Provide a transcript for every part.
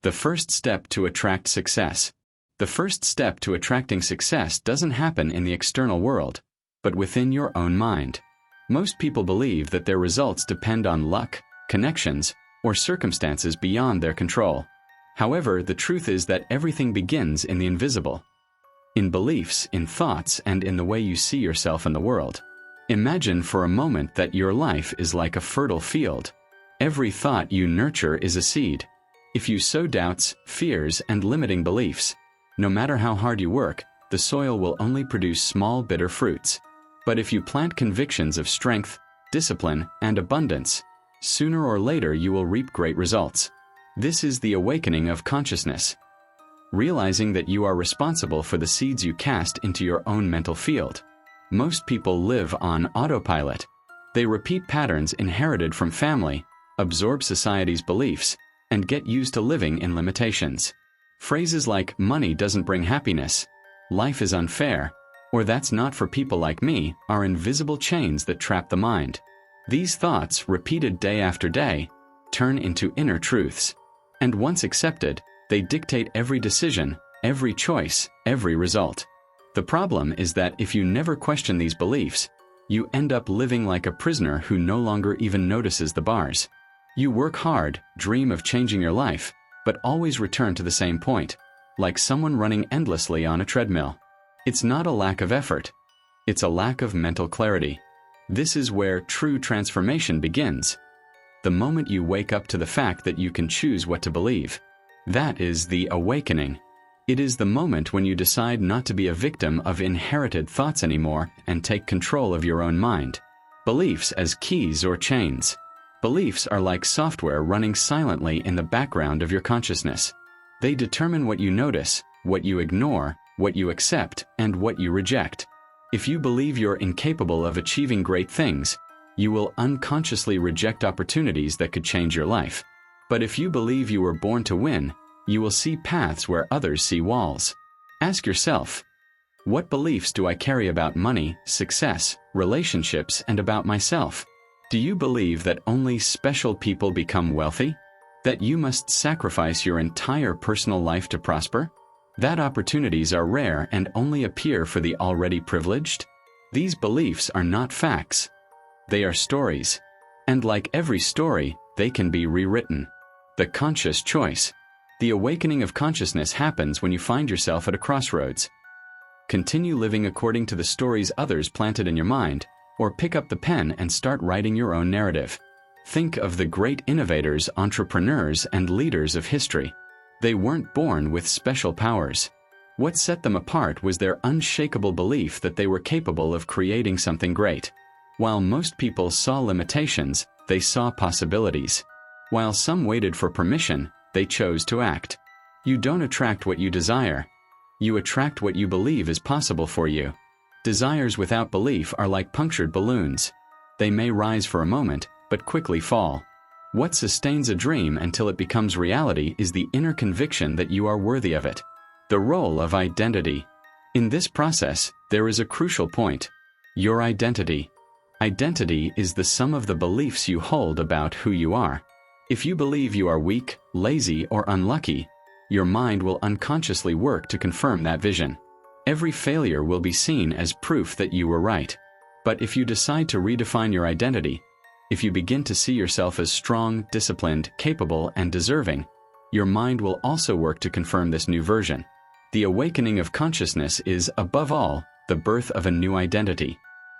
The first step to attract success. The first step to attracting success doesn't happen in the external world, but within your own mind. Most people believe that their results depend on luck, connections, or circumstances beyond their control. However, the truth is that everything begins in the invisible. In beliefs, in thoughts, and in the way you see yourself in the world. Imagine for a moment that your life is like a fertile field. Every thought you nurture is a seed. If you sow doubts, fears, and limiting beliefs, no matter how hard you work, the soil will only produce small bitter fruits. But if you plant convictions of strength, discipline, and abundance, sooner or later you will reap great results. This is the awakening of consciousness. Realizing that you are responsible for the seeds you cast into your own mental field. Most people live on autopilot. They repeat patterns inherited from family, absorb society's beliefs, and get used to living in limitations. Phrases like, money doesn't bring happiness, life is unfair, or that's not for people like me, are invisible chains that trap the mind. These thoughts, repeated day after day, turn into inner truths. And once accepted, they dictate every decision, every choice, every result. The problem is that if you never question these beliefs, you end up living like a prisoner who no longer even notices the bars. You work hard, dream of changing your life, but always return to the same point, like someone running endlessly on a treadmill. It's not a lack of effort. It's a lack of mental clarity. This is where true transformation begins. The moment you wake up to the fact that you can choose what to believe. That is the awakening. It is the moment when you decide not to be a victim of inherited thoughts anymore and take control of your own mind. Beliefs as keys or chains. Beliefs are like software running silently in the background of your consciousness. They determine what you notice, what you ignore, what you accept, and what you reject. If you believe you're incapable of achieving great things, you will unconsciously reject opportunities that could change your life. But if you believe you were born to win, you will see paths where others see walls. Ask yourself, what beliefs do I carry about money, success, relationships, and about myself? Do you believe that only special people become wealthy? That you must sacrifice your entire personal life to prosper? That opportunities are rare and only appear for the already privileged? These beliefs are not facts. They are stories. And like every story, they can be rewritten. The conscious choice. The awakening of consciousness happens when you find yourself at a crossroads. Continue living according to the stories others planted in your mind, or pick up the pen and start writing your own narrative. Think of the great innovators, entrepreneurs, and leaders of history. They weren't born with special powers. What set them apart was their unshakable belief that they were capable of creating something great. While most people saw limitations, they saw possibilities. While some waited for permission, they chose to act. You don't attract what you desire. You attract what you believe is possible for you. Desires without belief are like punctured balloons. They may rise for a moment, but quickly fall. What sustains a dream until it becomes reality is the inner conviction that you are worthy of it. The role of identity. In this process, there is a crucial point. Your identity. Identity is the sum of the beliefs you hold about who you are. If you believe you are weak, lazy, or unlucky, your mind will unconsciously work to confirm that vision. Every failure will be seen as proof that you were right. But if you decide to redefine your identity, if you begin to see yourself as strong, disciplined, capable, and deserving, your mind will also work to confirm this new version. The awakening of consciousness is, above all, the birth of a new identity.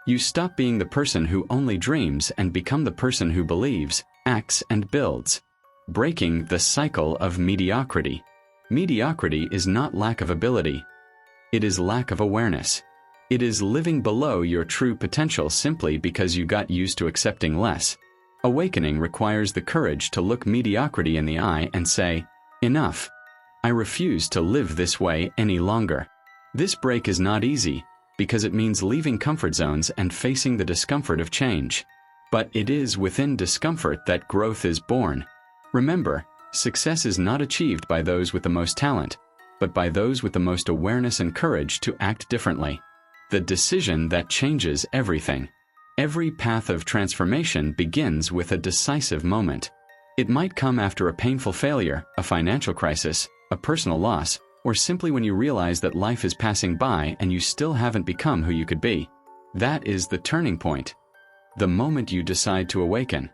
You stop being the person who only dreams and become the person who believes, acts, and builds. Breaking the cycle of mediocrity. Mediocrity is not lack of ability. It is lack of awareness. It is living below your true potential simply because you got used to accepting less. Awakening requires the courage to look mediocrity in the eye and say, enough. I refuse to live this way any longer. This break is not easy, because it means leaving comfort zones and facing the discomfort of change. But it is within discomfort that growth is born. Remember, success is not achieved by those with the most talent, but by those with the most awareness and courage to act differently. The decision that changes everything. Every path of transformation begins with a decisive moment. It might come after a painful failure, a financial crisis, a personal loss, or simply when you realize that life is passing by and you still haven't become who you could be. That is the turning point. The moment you decide to awaken.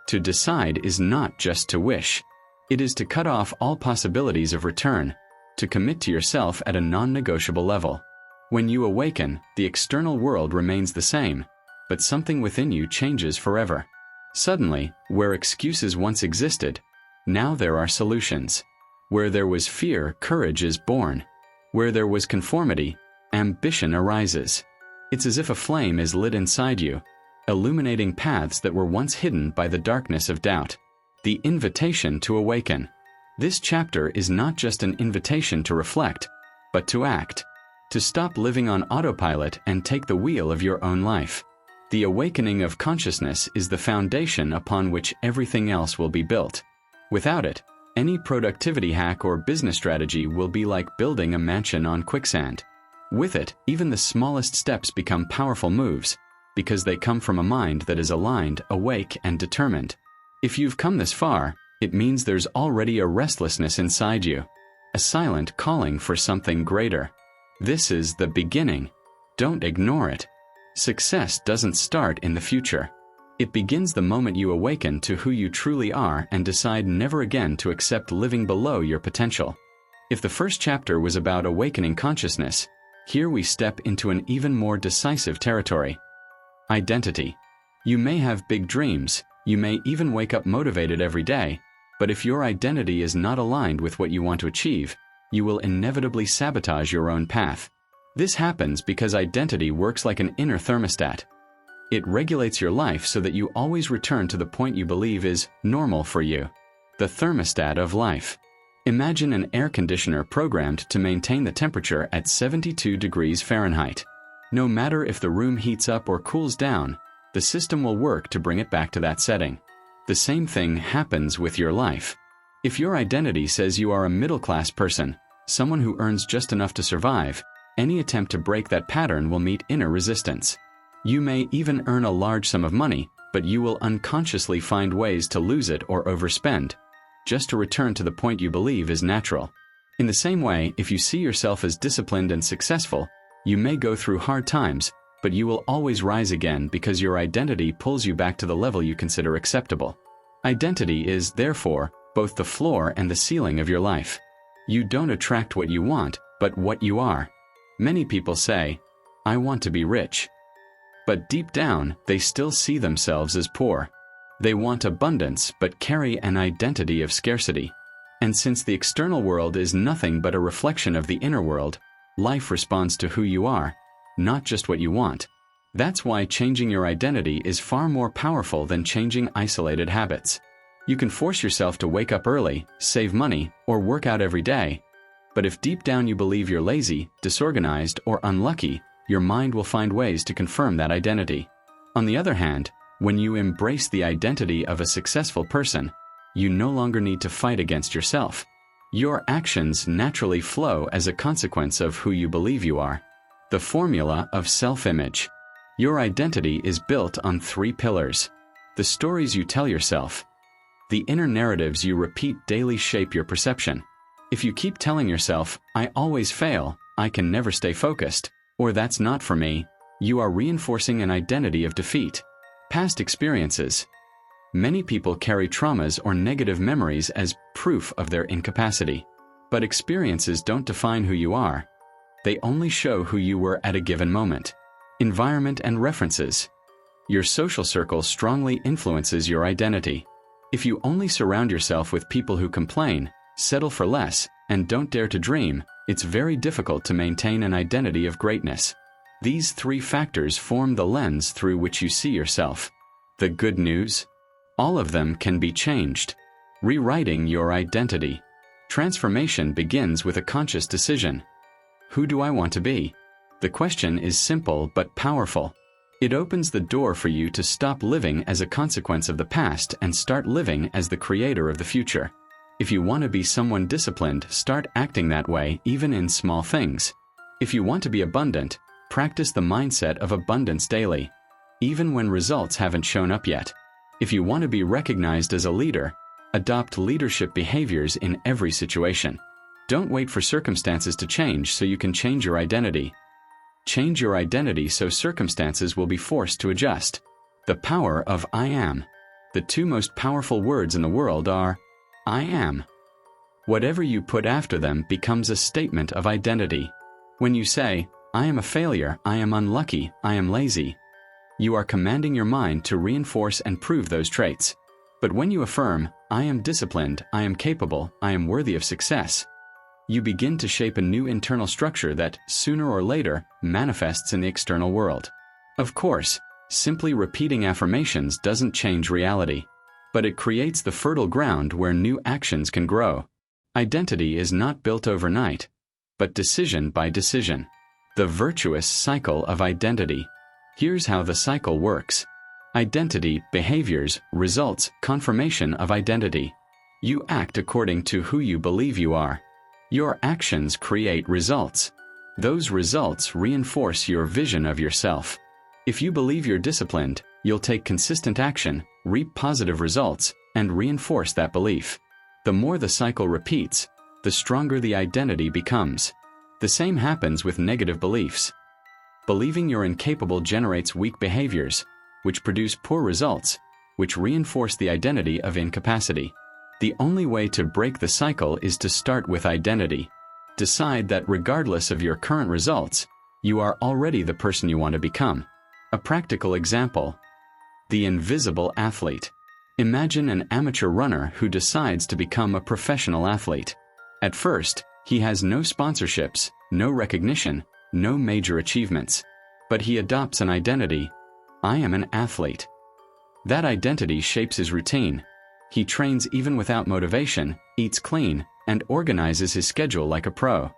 To decide is not just to wish. It is to cut off all possibilities of return, to commit to yourself at a non-negotiable level. When you awaken, the external world remains the same, but something within you changes forever. Suddenly, where excuses once existed, now there are solutions. Where there was fear, courage is born. Where there was conformity, ambition arises. It's as if a flame is lit inside you, illuminating paths that were once hidden by the darkness of doubt. The invitation to awaken. This chapter is not just an invitation to reflect, but to act. To stop living on autopilot and take the wheel of your own life. The awakening of consciousness is the foundation upon which everything else will be built. Without it, any productivity hack or business strategy will be like building a mansion on quicksand. With it, even the smallest steps become powerful moves, because they come from a mind that is aligned, awake, and determined. If you've come this far, it means there's already a restlessness inside you, a silent calling for something greater. This is the beginning. Don't ignore it. Success doesn't start in the future. It begins the moment you awaken to who you truly are and decide never again to accept living below your potential. If the first chapter was about awakening consciousness, here we step into an even more decisive territory. Identity. You may have big dreams, you may even wake up motivated every day, but if your identity is not aligned with what you want to achieve, you will inevitably sabotage your own path. This happens because identity works like an inner thermostat. It regulates your life so that you always return to the point you believe is normal for you. The thermostat of life. Imagine an air conditioner programmed to maintain the temperature at 72 degrees Fahrenheit. No matter if the room heats up or cools down, the system will work to bring it back to that setting. The same thing happens with your life. If your identity says you are a middle-class person, someone who earns just enough to survive, any attempt to break that pattern will meet inner resistance. You may even earn a large sum of money, but you will unconsciously find ways to lose it or overspend, just to return to the point you believe is natural. In the same way, if you see yourself as disciplined and successful, you may go through hard times, but you will always rise again because your identity pulls you back to the level you consider acceptable. Identity is, therefore, both the floor and the ceiling of your life. You don't attract what you want, but what you are. Many people say, "I want to be rich." But deep down, they still see themselves as poor. They want abundance but carry an identity of scarcity. And since the external world is nothing but a reflection of the inner world, life responds to who you are, not just what you want. That's why changing your identity is far more powerful than changing isolated habits. You can force yourself to wake up early, save money, or work out every day. But if deep down you believe you're lazy, disorganized, or unlucky, your mind will find ways to confirm that identity. On the other hand, when you embrace the identity of a successful person, you no longer need to fight against yourself. Your actions naturally flow as a consequence of who you believe you are. The formula of self-image. Your identity is built on 3 pillars. The stories you tell yourself. The inner narratives you repeat daily shape your perception. If you keep telling yourself, "I always fail, I can never stay focused," or "that's not for me," you are reinforcing an identity of defeat. Past experiences. Many people carry traumas or negative memories as proof of their incapacity. But experiences don't define who you are. They only show who you were at a given moment. Environment and references. Your social circle strongly influences your identity. If you only surround yourself with people who complain, settle for less, and don't dare to dream, it's very difficult to maintain an identity of greatness. These 3 factors form the lens through which you see yourself. The good news? All of them can be changed. Rewriting your identity. Transformation begins with a conscious decision. Who do I want to be? The question is simple but powerful. It opens the door for you to stop living as a consequence of the past and start living as the creator of the future. If you want to be someone disciplined, start acting that way even in small things. If you want to be abundant, practice the mindset of abundance daily, even when results haven't shown up yet. If you want to be recognized as a leader, Adopt leadership behaviors in every situation. Don't wait for circumstances to change so you can change your identity. Change your identity so circumstances will be forced to adjust. The power of I am. The two most powerful words in the world are, I am. Whatever you put after them becomes a statement of identity. When you say, I am a failure, I am unlucky, I am lazy, you are commanding your mind to reinforce and prove those traits. But when you affirm, I am disciplined, I am capable, I am worthy of success, you begin to shape a new internal structure that, sooner or later, manifests in the external world. Of course, simply repeating affirmations doesn't change reality, but it creates the fertile ground where new actions can grow. Identity is not built overnight, but decision by decision. The virtuous cycle of identity. Here's how the cycle works. Identity, behaviors, results, confirmation of identity. You act according to who you believe you are. Your actions create results. Those results reinforce your vision of yourself. If you believe you're disciplined, you'll take consistent action, reap positive results, and reinforce that belief. The more the cycle repeats, the stronger the identity becomes. The same happens with negative beliefs. Believing you're incapable generates weak behaviors, which produce poor results, which reinforce the identity of incapacity. The only way to break the cycle is to start with identity. Decide that regardless of your current results, you are already the person you want to become. A practical example. The invisible athlete. Imagine an amateur runner who decides to become a professional athlete. At first, he has no sponsorships, no recognition, no major achievements. But he adopts an identity. I am an athlete. That identity shapes his routine. He trains even without motivation, eats clean, and organizes his schedule like a pro.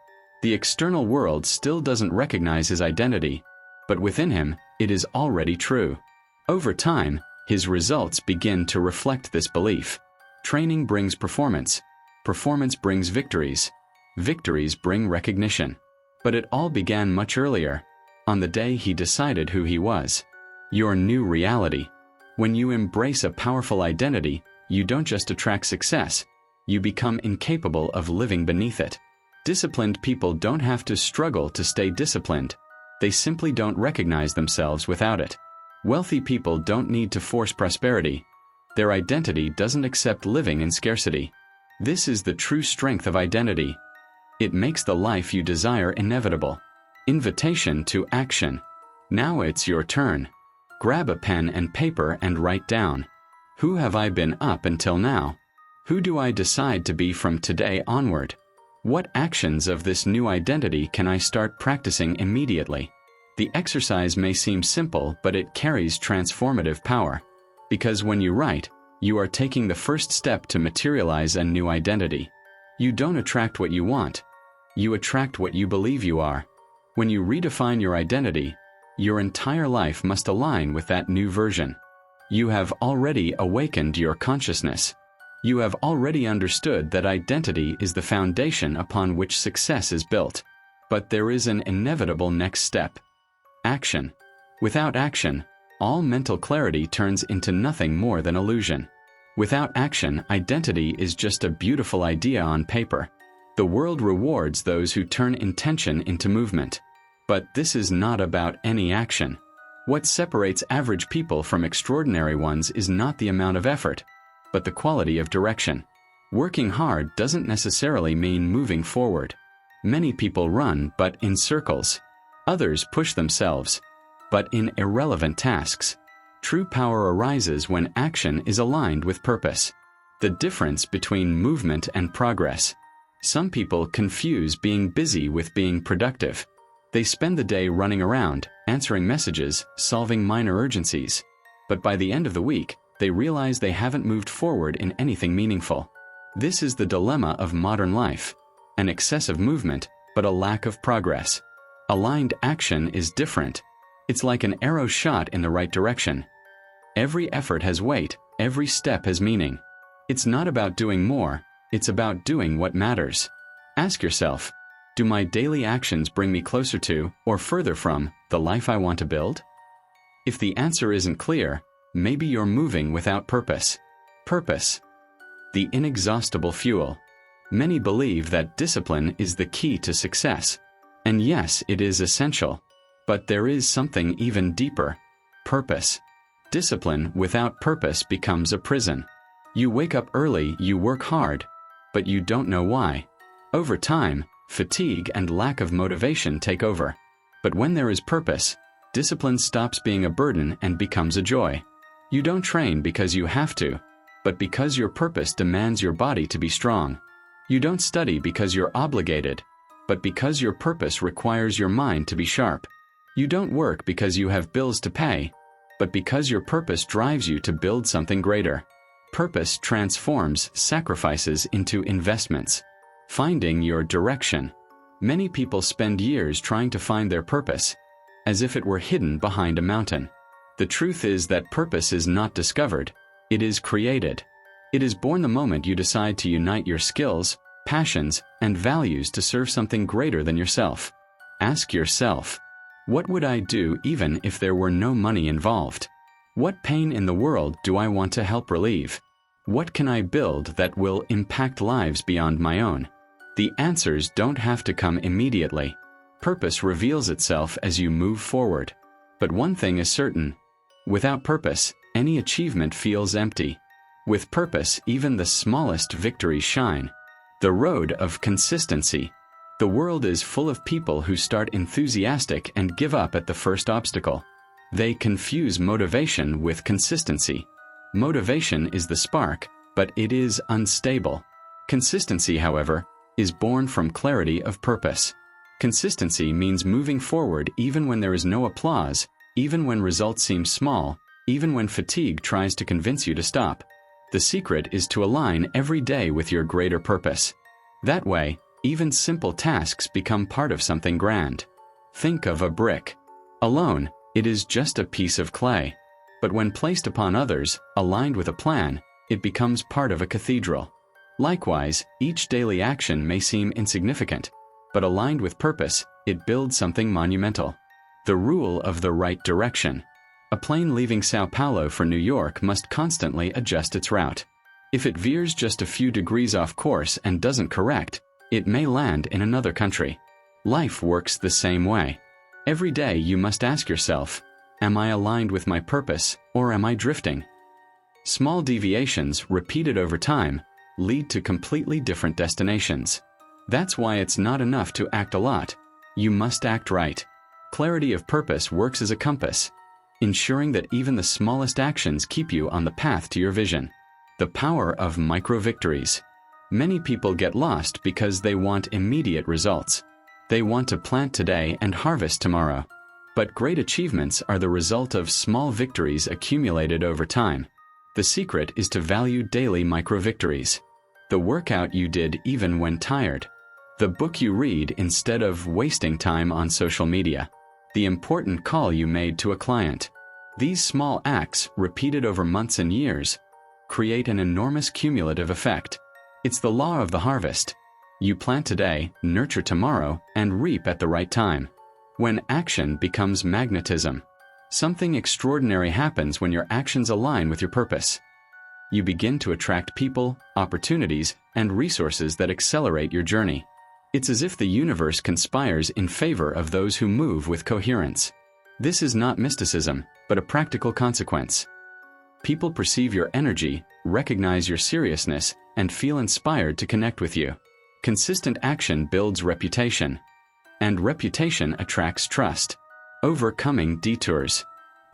The external world still doesn't recognize his identity, but within him, it is already true. Over time, his results begin to reflect this belief. Training brings performance. Performance brings victories. Victories bring recognition. But it all began much earlier, on the day he decided who he was. Your new reality. When you embrace a powerful identity, you don't just attract success, you become incapable of living beneath it. Disciplined people don't have to struggle to stay disciplined. They simply don't recognize themselves without it. Wealthy people don't need to force prosperity. Their identity doesn't accept living in scarcity. This is the true strength of identity. It makes the life you desire inevitable. Invitation to action. Now it's your turn. Grab a pen and paper and write down. Who have I been up until now? Who do I decide to be from today onward? What actions of this new identity can I start practicing immediately? The exercise may seem simple, but it carries transformative power. Because when you write, you are taking the first step to materialize a new identity. You don't attract what you want. You attract what you believe you are. When you redefine your identity, your entire life must align with that new version. You have already awakened your consciousness. You have already understood that identity is the foundation upon which success is built. But there is an inevitable next step. Action. Without action, all mental clarity turns into nothing more than illusion. Without action, identity is just a beautiful idea on paper. The world rewards those who turn intention into movement. But this is not about any action. What separates average people from extraordinary ones is not the amount of effort, but the quality of direction. Working hard doesn't necessarily mean moving forward. Many people run, but in circles. Others push themselves, but in irrelevant tasks. True power arises when action is aligned with purpose. The difference between movement and progress. Some people confuse being busy with being productive. They spend the day running around, answering messages, solving minor urgencies. But by the end of the week, they realize they haven't moved forward in anything meaningful. This is the dilemma of modern life. An excessive movement, but a lack of progress. Aligned action is different. It's like an arrow shot in the right direction. Every effort has weight, every step has meaning. It's not about doing more, it's about doing what matters. Ask yourself, do my daily actions bring me closer to, or further from, the life I want to build? If the answer isn't clear, maybe you're moving without purpose. Purpose. the inexhaustible fuel. Many believe that discipline is the key to success. And yes, it is essential. But there is something even deeper: purpose. Discipline without purpose becomes a prison. You wake up early, you work hard, but you don't know why. Over time, fatigue and lack of motivation take over. But when there is purpose, discipline stops being a burden and becomes a joy. You don't train because you have to, but because your purpose demands your body to be strong. You don't study because you're obligated, but because your purpose requires your mind to be sharp. You don't work because you have bills to pay, but because your purpose drives you to build something greater. Purpose transforms sacrifices into investments. Finding your direction. Many people spend years trying to find their purpose, as if it were hidden behind a mountain. The truth is that purpose is not discovered, it is created. It is born the moment you decide to unite your skills, passions, and values to serve something greater than yourself. Ask yourself, what would I do even if there were no money involved? What pain in the world do I want to help relieve? What can I build that will impact lives beyond my own? The answers don't have to come immediately. Purpose reveals itself as you move forward. But one thing is certain: without purpose, any achievement feels empty. With purpose, even the smallest victories shine. The road of consistency. The world is full of people who start enthusiastic and give up at the first obstacle. They confuse motivation with consistency. Motivation is the spark, but it is unstable. Consistency, however, is born from clarity of purpose. Consistency means moving forward even when there is no applause, even when results seem small, even when fatigue tries to convince you to stop. The secret is to align every day with your greater purpose. That way, even simple tasks become part of something grand. Think of a brick. Alone, it is just a piece of clay. But when placed upon others, aligned with a plan, it becomes part of a cathedral. Likewise, each daily action may seem insignificant, but aligned with purpose, it builds something monumental. The rule of the right direction. A plane leaving Sao Paulo for New York must constantly adjust its route. If it veers just a few degrees off course and doesn't correct, it may land in another country. Life works the same way. Every day you must ask yourself, am I aligned with my purpose, or am I drifting? Small deviations, repeated over time, lead to completely different destinations. That's why it's not enough to act a lot. You must act right. Clarity of purpose works as a compass, ensuring that even the smallest actions keep you on the path to your vision. The power of micro-victories. Many people get lost because they want immediate results. They want to plant today and harvest tomorrow. But great achievements are the result of small victories accumulated over time. The secret is to value daily micro-victories. The workout you did even when tired. The book you read instead of wasting time on social media. The important call you made to a client. These small acts, repeated over months and years, create an enormous cumulative effect. It's the law of the harvest. You plant today, nurture tomorrow, and reap at the right time. When action becomes magnetism. Something extraordinary happens when your actions align with your purpose. You begin to attract people, opportunities, and resources that accelerate your journey. It's as if the universe conspires in favor of those who move with coherence. This is not mysticism, but a practical consequence. People perceive your energy, recognize your seriousness, and feel inspired to connect with you. Consistent action builds reputation, and reputation attracts trust. Overcoming detours.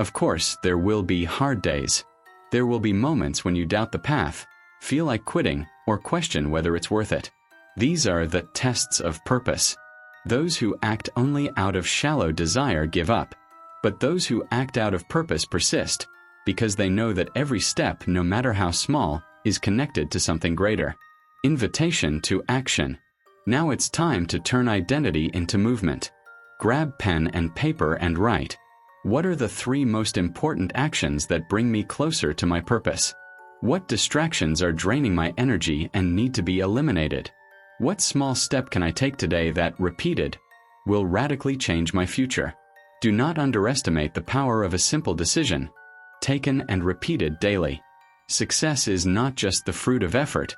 Of course, there will be hard days. There will be moments when you doubt the path, feel like quitting, or question whether it's worth it. These are the tests of purpose. Those who act only out of shallow desire give up, but those who act out of purpose persist, because they know that every step, no matter how small, is connected to something greater. Invitation to action. Now it's time to turn identity into movement. Grab pen and paper and write. What are the 3 most important actions that bring me closer to my purpose? What distractions are draining my energy and need to be eliminated? What small step can I take today that, repeated, will radically change my future? Do not underestimate the power of a simple decision, taken and repeated daily. Success is not just the fruit of effort,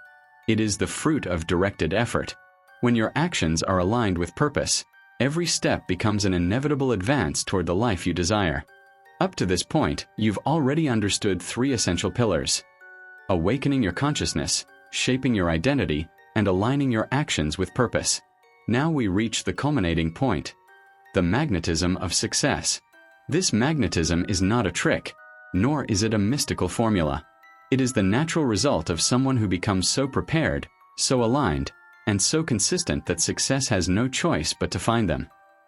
it is the fruit of directed effort. When your actions are aligned with purpose, every step becomes an inevitable advance toward the life you desire. Up to this point, you've already understood 3 essential pillars: awakening your consciousness, shaping your identity, and aligning your actions with purpose. Now we reach the culminating point: the magnetism of success. This magnetism is not a trick, nor is it a mystical formula. It is the natural result of someone who becomes so prepared, so aligned, and so consistent that success has no choice but to find them.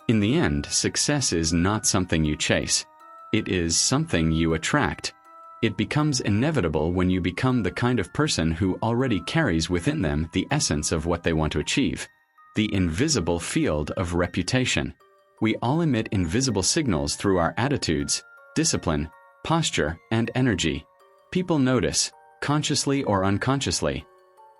In the end, success is not something you chase. It is something you attract. It becomes inevitable when you become the kind of person who already carries within them the essence of what they want to achieve. The invisible field of reputation. We all emit invisible signals through our attitudes, discipline, posture, and energy. People notice, consciously or unconsciously.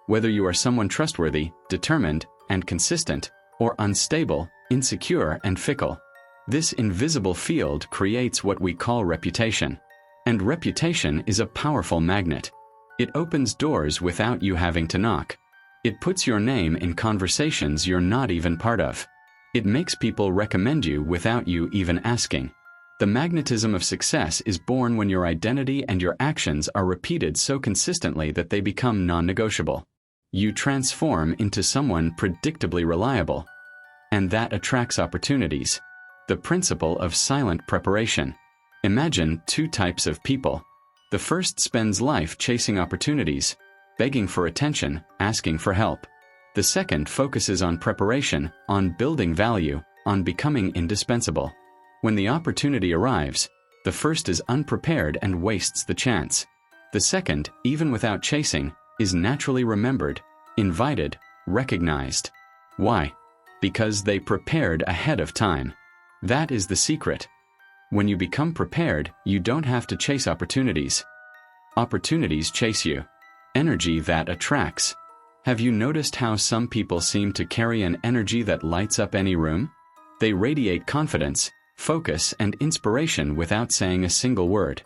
Whether you are someone trustworthy, determined, and consistent, or unstable, insecure, and fickle. This invisible field creates what we call reputation. And reputation is a powerful magnet. It opens doors without you having to knock. It puts your name in conversations you're not even part of. It makes people recommend you without you even asking. The magnetism of success is born when your identity and your actions are repeated so consistently that they become non-negotiable. You transform into someone predictably reliable. And that attracts opportunities. The principle of silent preparation. Imagine 2 types of people. The first spends life chasing opportunities, begging for attention, asking for help. The second focuses on preparation, on building value, on becoming indispensable. When the opportunity arrives, the first is unprepared and wastes the chance. The second, even without chasing, is naturally remembered, invited, recognized. Why? Because they prepared ahead of time. That is the secret. When you become prepared, you don't have to chase opportunities. Opportunities chase you. Energy that attracts. Have you noticed how some people seem to carry an energy that lights up any room? They radiate confidence, focus, and inspiration without saying a single word.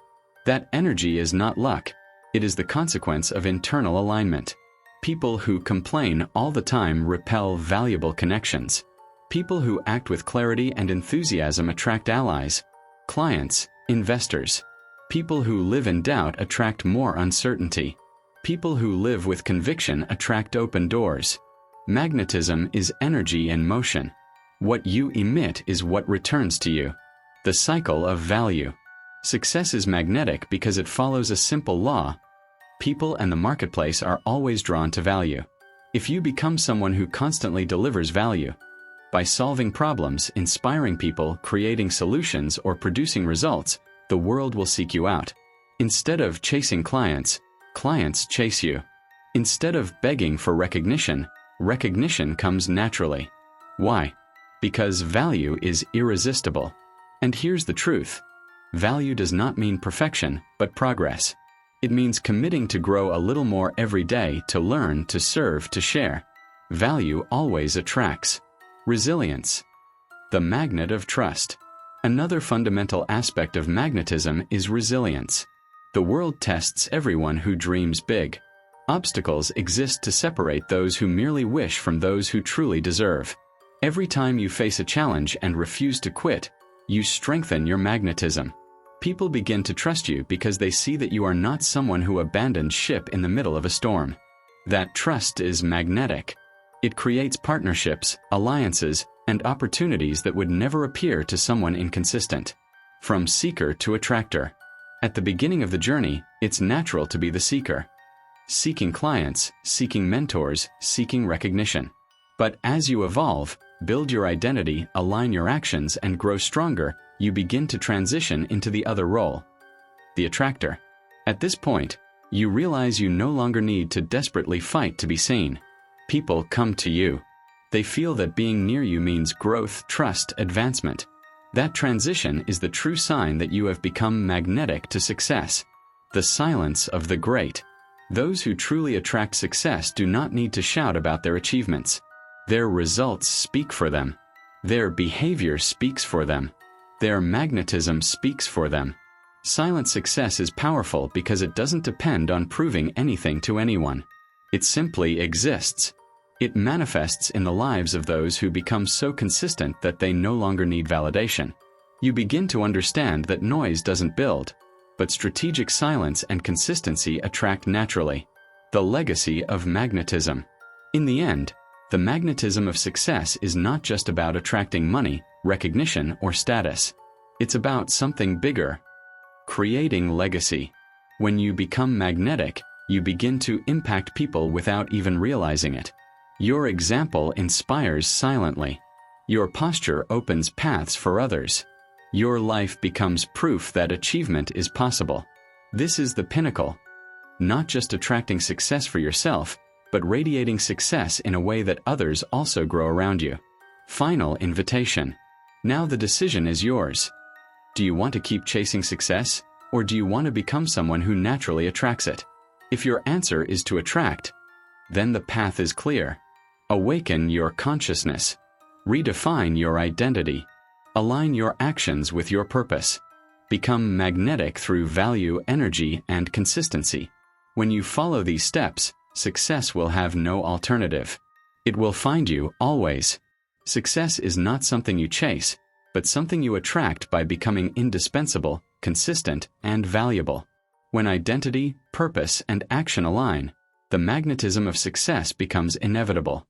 That energy is not luck. It is the consequence of internal alignment. People who complain all the time repel valuable connections. People who act with clarity and enthusiasm attract allies, clients, investors. People who live in doubt attract more uncertainty. People who live with conviction attract open doors. Magnetism is energy in motion. What you emit is what returns to you. The cycle of value. Success is magnetic because it follows a simple law. People and the marketplace are always drawn to value. If you become someone who constantly delivers value, by solving problems, inspiring people, creating solutions, or producing results, the world will seek you out. Instead of chasing clients, clients chase you. Instead of begging for recognition, recognition comes naturally. Why? Because value is irresistible. And here's the truth. Value does not mean perfection, but progress. It means committing to grow a little more every day, to learn, to serve, to share. Value always attracts. Resilience. The magnet of trust. Another fundamental aspect of magnetism is resilience. The world tests everyone who dreams big. Obstacles exist to separate those who merely wish from those who truly deserve. Every time you face a challenge and refuse to quit, you strengthen your magnetism. People begin to trust you because they see that you are not someone who abandoned ship in the middle of a storm. That trust is magnetic. It creates partnerships, alliances, and opportunities that would never appear to someone inconsistent. From seeker to attractor. At the beginning of the journey, it's natural to be the seeker. Seeking clients, seeking mentors, seeking recognition. But as you evolve, build your identity, align your actions, and grow stronger, you begin to transition into the other role. The attractor. At this point, you realize you no longer need to desperately fight to be seen. People come to you. They feel that being near you means growth, trust, advancement. That transition is the true sign that you have become magnetic to success. The silence of the great. Those who truly attract success do not need to shout about their achievements. Their results speak for them. Their behavior speaks for them. Their magnetism speaks for them. Silent success is powerful because it doesn't depend on proving anything to anyone. It simply exists. It manifests in the lives of those who become so consistent that they no longer need validation. You begin to understand that noise doesn't build, but strategic silence and consistency attract naturally. The legacy of magnetism. In the end, the magnetism of success is not just about attracting money, recognition, or status. It's about something bigger. Creating legacy. When you become magnetic, you begin to impact people without even realizing it. Your example inspires silently. Your posture opens paths for others. Your life becomes proof that achievement is possible. This is the pinnacle. Not just attracting success for yourself, but radiating success in a way that others also grow around you. Final invitation. Now the decision is yours. Do you want to keep chasing success, or do you want to become someone who naturally attracts it? If your answer is to attract, then the path is clear. Awaken your consciousness. Redefine your identity. Align your actions with your purpose. Become magnetic through value, energy, and consistency. When you follow these steps, success will have no alternative. It will find you always. Success is not something you chase, but something you attract by becoming indispensable, consistent, and valuable. When identity, purpose, and action align, the magnetism of success becomes inevitable.